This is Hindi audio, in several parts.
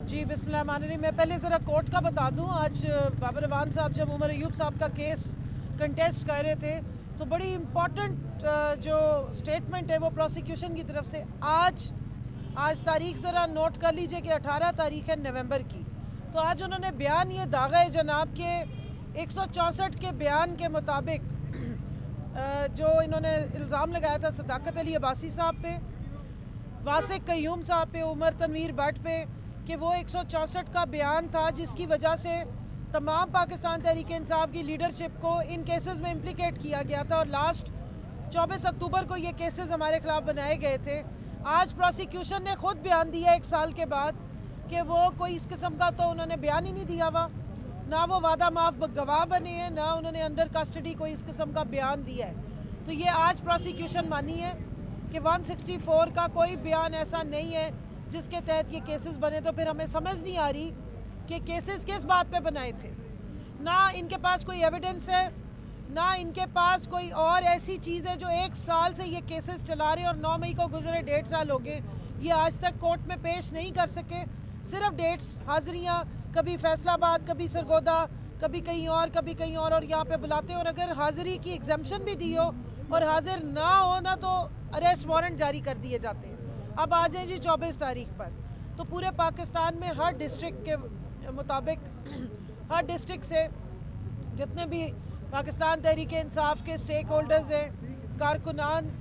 जी बिस्मिल्लाहिर्रहमानिर्रहीम। मैं पहले ज़रा कोर्ट का बता दूं। आज बाबर रवान साहब जब उमर अयूब साहब का केस कंटेस्ट कर रहे थे तो बड़ी इम्पॉर्टेंट जो स्टेटमेंट है वो प्रोसिक्यूशन की तरफ से आज तारीख ज़रा नोट कर लीजिए कि 18 तारीख है नवंबर की। तो आज उन्होंने बयान ये दागा है जनाब के 164 के बयान के मुताबिक जो इन्होंने इल्ज़ाम लगाया था सदाकत अली अब्बासी साहब पे, वासिक कयूम साहब पे, उमर तनवीर भट्ट पे कि वो 164 का बयान था जिसकी वजह से तमाम पाकिस्तान तहरीक इंसाफ की लीडरशिप को इन केसेस में इम्प्लिकेट किया गया था और लास्ट 24 अक्टूबर को ये केसेस हमारे खिलाफ बनाए गए थे। आज प्रोसिक्यूशन ने खुद बयान दिया 1 साल के बाद कि वो कोई इस किस्म का तो उन्होंने बयान ही नहीं दिया हुआ, ना वो वादा माफ गवाह बने हैं, ना उन्होंने अंडर कस्टडी कोई इस किस्म का बयान दिया है। तो ये आज प्रोसिक्यूशन मानी है कि 164 का कोई बयान ऐसा नहीं है जिसके तहत ये केसेस बने। तो फिर हमें समझ नहीं आ रही कि केसेस किस बात पे बनाए थे। ना इनके पास कोई एविडेंस है, ना इनके पास कोई और ऐसी चीज़ है जो 1 साल से ये केसेस चला रहे हैं और 9 मई को गुजरे 1.5 साल हो गए, ये आज तक कोर्ट में पेश नहीं कर सके। सिर्फ डेट्स, हाजिरियाँ, कभी फैसलाबाद, कभी सरगोदा, कभी कहीं और यहाँ पे बुलाते हैं। और अगर हाजिरी की एग्जम्पशन भी दी हो और हाजिर ना हो ना तो अरेस्ट वारंट जारी कर दिए जाते हैं। अब आ जाए जी 24 तारीख पर, तो पूरे पाकिस्तान में हर डिस्ट्रिक्ट के मुताबिक हर डिस्ट्रिक्ट से जितने भी पाकिस्तान तहरीक इंसाफ के स्टेक होल्डर्स हैं, कारकुनान,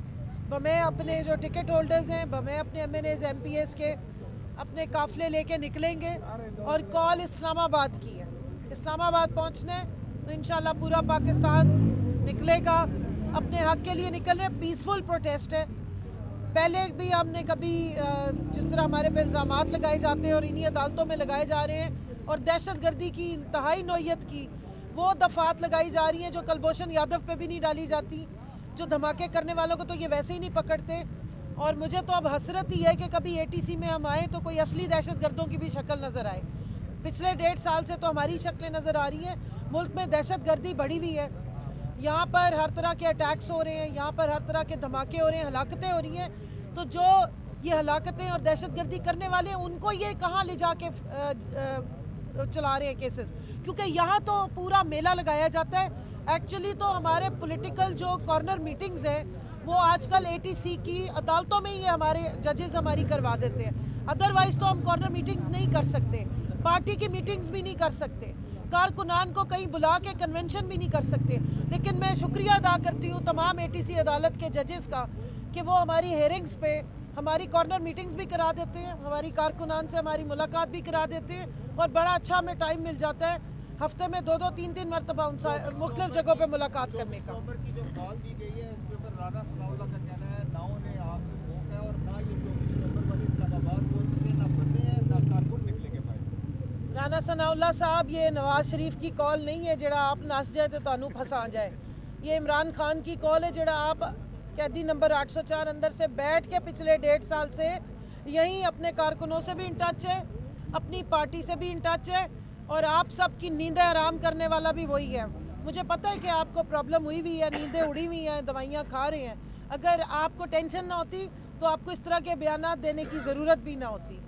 बमें अपने जो टिकट होल्डर्स हैं, बमें अपने MNAs MPs के अपने काफ़िले लेके निकलेंगे और कॉल इस्लामाबाद की है। इस्लामाबाद पहुंचना है तो इंशाल्लाह पूरा पाकिस्तान निकलेगा, अपने हक के लिए निकल रहे। पीसफुल प्रोटेस्ट है। पहले भी हमने कभी जिस तरह हमारे पे इल्ज़ामात लगाए जाते हैं और इन्हीं अदालतों में लगाए जा रहे हैं और दहशत गर्दी की इंतहाई नौयत की वो दफ़ात लगाई जा रही हैं जो कुलभूषण यादव पे भी नहीं डाली जाती, जो धमाके करने वालों को तो ये वैसे ही नहीं पकड़ते। और मुझे तो अब हसरत ही है कि कभी ATC में हम आए तो कोई असली दहशत गर्दों की भी शक्ल नज़र आए। पिछले 1.5 साल से तो हमारी शक्लें नज़र आ रही हैं। मुल्क में दहशत गर्दी बढ़ी हुई है, यहाँ पर हर तरह के अटैक्स हो रहे हैं, यहाँ पर हर तरह के धमाके हो रहे हैं, हलाकतें हो रही हैं। तो जो ये हलाकतें और दहशत गर्दी करने वाले हैं उनको ये कहाँ ले जाके चला रहे हैं केसेस, क्योंकि यहाँ तो पूरा मेला लगाया जाता है। एक्चुअली तो हमारे पॉलिटिकल जो कॉर्नर मीटिंग्स हैं वो आजकल ATC की अदालतों में ही हमारे जजेस हमारी करवा देते हैं। अदरवाइज़ तो हम कॉर्नर मीटिंग्स नहीं कर सकते, पार्टी की मीटिंग्स भी नहीं कर सकते, कारकुनान को कहीं बुला के कन्वेंशन भी नहीं कर सकते। लेकिन मैं शुक्रिया अदा करती हूँ तमाम ATC अदालत के जजेस का कि वो हमारी हेयरिंग्स पे हमारी कॉर्नर मीटिंग्स भी करा देते हैं, हमारी कारकुनान से हमारी मुलाकात भी करा देते हैं और बड़ा अच्छा हमें टाइम मिल जाता है हफ्ते में 2-2, 3-3 मरतबा उनसे मुख्तलिफ जगहों पे मुलाकात करने का। की जो कॉल दी गई है इसके ऊपर राना सनाउल्लाह का कहना है ना उन्हें आपसे भूख है और ना ये 24 नवंबर वाले इस्लामाबाद पहुँच सके, ना बसें हैं, ना कारकुन निकलेंगे भाई। राना सनाउल्लाह साहब, ये नवाज शरीफ की कॉल नहीं है जड़ा आप नस जाए तो तानू फंसा जाए। ये इमरान खान की कॉल है जड़ा आप कैदी नंबर 804 अंदर से बैठ के पिछले 1.5 साल से यहीं अपने कारकुनों से भी इन टच है, अपनी पार्टी से भी इन टच है और आप सब की नींदें आराम करने वाला भी वही है। मुझे पता है कि आपको प्रॉब्लम हुई हुई है, नींदें उड़ी हुई हैं, दवाइयाँ खा रहे हैं। अगर आपको टेंशन ना होती तो आपको इस तरह के बयानात देने की ज़रूरत भी ना होती।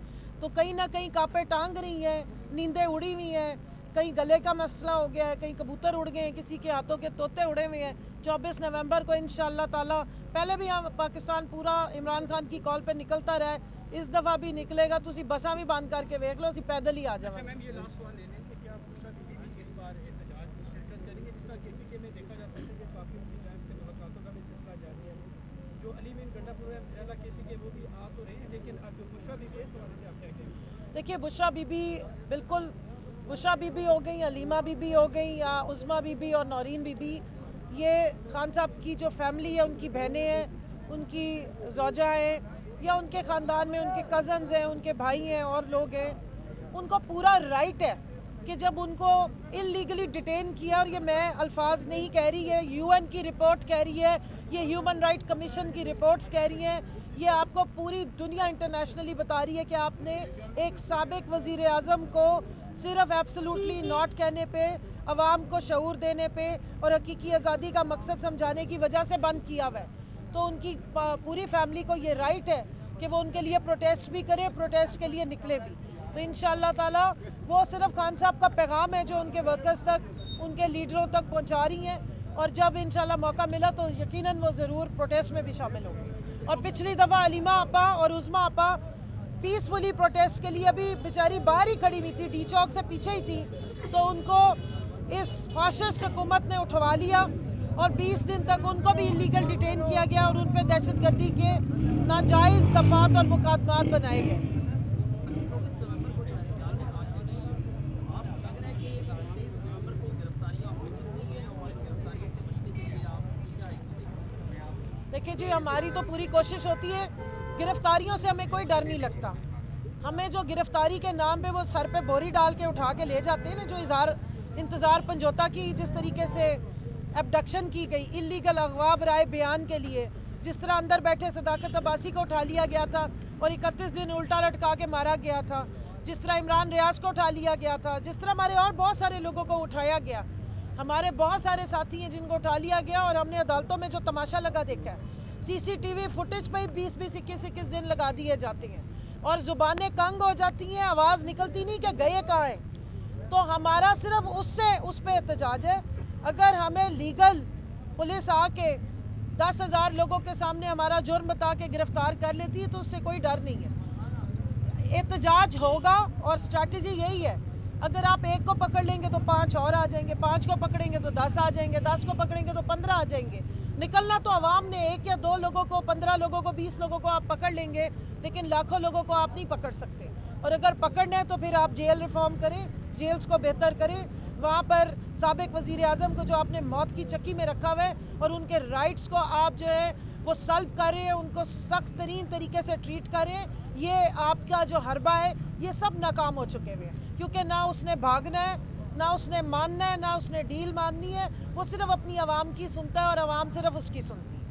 तो कहीं ना कहीं कांपे टांग रही हैं, नींदें उड़ी हुई हैं, कहीं गले का मसला हो गया है, कहीं कबूतर उड़ गए हैं, किसी के हाथों के तोते उड़े हुए हैं। 24 नवंबर को इंशाअल्लाह ताला, पहले भी हम पाकिस्तान पूरा इमरान खान की कॉल पे निकलता रहा है, इस दफ़ा भी निकलेगा। तुसी बसा भी बंद करके देख लो, असी पैदल ही आ जाए। देखिए बुशरा बीबी, बिल्कुल बुशरा बीबी हो गई, अलीमा बीबी हो गई, या उज़मा बीबी और नौरीन बीबी, ये खान साहब की जो फैमिली है, उनकी बहनें हैं, उनकी ज़ौजा हैं या उनके ख़ानदान में उनके कज़न्स हैं, उनके भाई हैं और लोग हैं, उनको पूरा राइट है कि जब उनको इलीगली डिटेन किया, और ये मैं अल्फाज नहीं कह रही है, UN की रिपोर्ट कह रही है, ये ह्यूमन राइट कमीशन की रिपोर्ट्स कह रही हैं, ये आपको पूरी दुनिया इंटरनेशनली बता रही है कि आपने एक साबिक वज़ीर आज़म को सिर्फ एब्सोल्युटली नॉट कहने पे, अवाम को शऊर देने पे और हकीकी आज़ादी का मकसद समझाने की वजह से बंद किया हुआ है। तो उनकी पूरी फैमिली को ये राइट है कि वो उनके लिए प्रोटेस्ट भी करे, प्रोटेस्ट के लिए निकले भी। तो इंशाअल्लाह ताला वो सिर्फ खान साहब का पैगाम है जो उनके वर्कर्स तक, उनके लीडरों तक पहुंचा रही हैं, और जब इंशाअल्लाह मौका मिला तो यकीनन वो ज़रूर प्रोटेस्ट में भी शामिल होंगी। और पिछली दफ़ा अलीमा आपा और उज़मा आपा पीसफुली प्रोटेस्ट के लिए अभी बेचारी बाहर ही खड़ी हुई थी, डी चौक से पीछे ही थी, तो उनको इस फाशिस्ट हुकूमत ने उठवा लिया और 20 दिन तक उनको भी इलीगल डिटेन किया गया और उन पर दहशतगर्दी के नाजायज़ दफात और मुकदमात बनाए गए। देखिए जी, हमारी तो पूरी कोशिश होती है, गिरफ्तारियों से हमें कोई डर नहीं लगता। हमें जो गिरफ्तारी के नाम पे वो सर पे बोरी डाल के उठा के ले जाते हैं ना, जो इंतज़ार पंजोता की जिस तरीके से एबडक्शन की गई, इलीगल अगवा बराए बयान के लिए, जिस तरह अंदर बैठे सदाकत अब्बासी को उठा लिया गया था और 31 दिन उल्टा लटका के मारा गया था, जिस तरह इमरान रियाज को उठा लिया गया था, जिस तरह हमारे और बहुत सारे लोगों को उठाया गया। हमारे बहुत सारे साथी हैं जिनको उठा लिया गया और हमने अदालतों में जो तमाशा लगा देखा है, CCTV फुटेज पर 20-20, 21-21 दिन लगा दिए जाते हैं और ज़ुबानें कंग हो जाती हैं, आवाज़ निकलती नहीं कि गए कहाँ हैं। तो हमारा सिर्फ उस पे एहतजाज है। अगर हमें लीगल पुलिस आके 10,000 लोगों के सामने हमारा जुर्म बता के गिरफ्तार कर लेती है तो उससे कोई डर नहीं है। एहतजाज होगा और स्ट्रैटेजी यही है, अगर आप एक को पकड़ लेंगे तो 5 और आ जाएंगे, 5 को पकड़ेंगे तो 10 आ जाएंगे, 10 को पकड़ेंगे तो 15 आ जाएंगे। निकलना तो आवाम ने, 1 या 2 लोगों को, 15 लोगों को, 20 लोगों को आप पकड़ लेंगे, लेकिन लाखों लोगों को आप नहीं पकड़ सकते। और अगर पकड़ना है तो फिर आप जेल रिफॉर्म करें, जेल्स को बेहतर करें, वहाँ पर साबिक वज़ीर आज़म को जो आपने मौत की चक्की में रखा हुआ है और उनके राइट्स को आप जो है वो सल्ब कर रहे हैं, उनको सख्त तरीन तरीके से ट्रीट कर रहे हैं। ये आपका जो हरबा है ये सब नाकाम हो चुके हुए हैं, क्योंकि ना उसने भागना है, ना उसने मानना है, ना उसने डील माननी है, वो सिर्फ अपनी आवाम की सुनता है और आवाम सिर्फ उसकी सुनती है।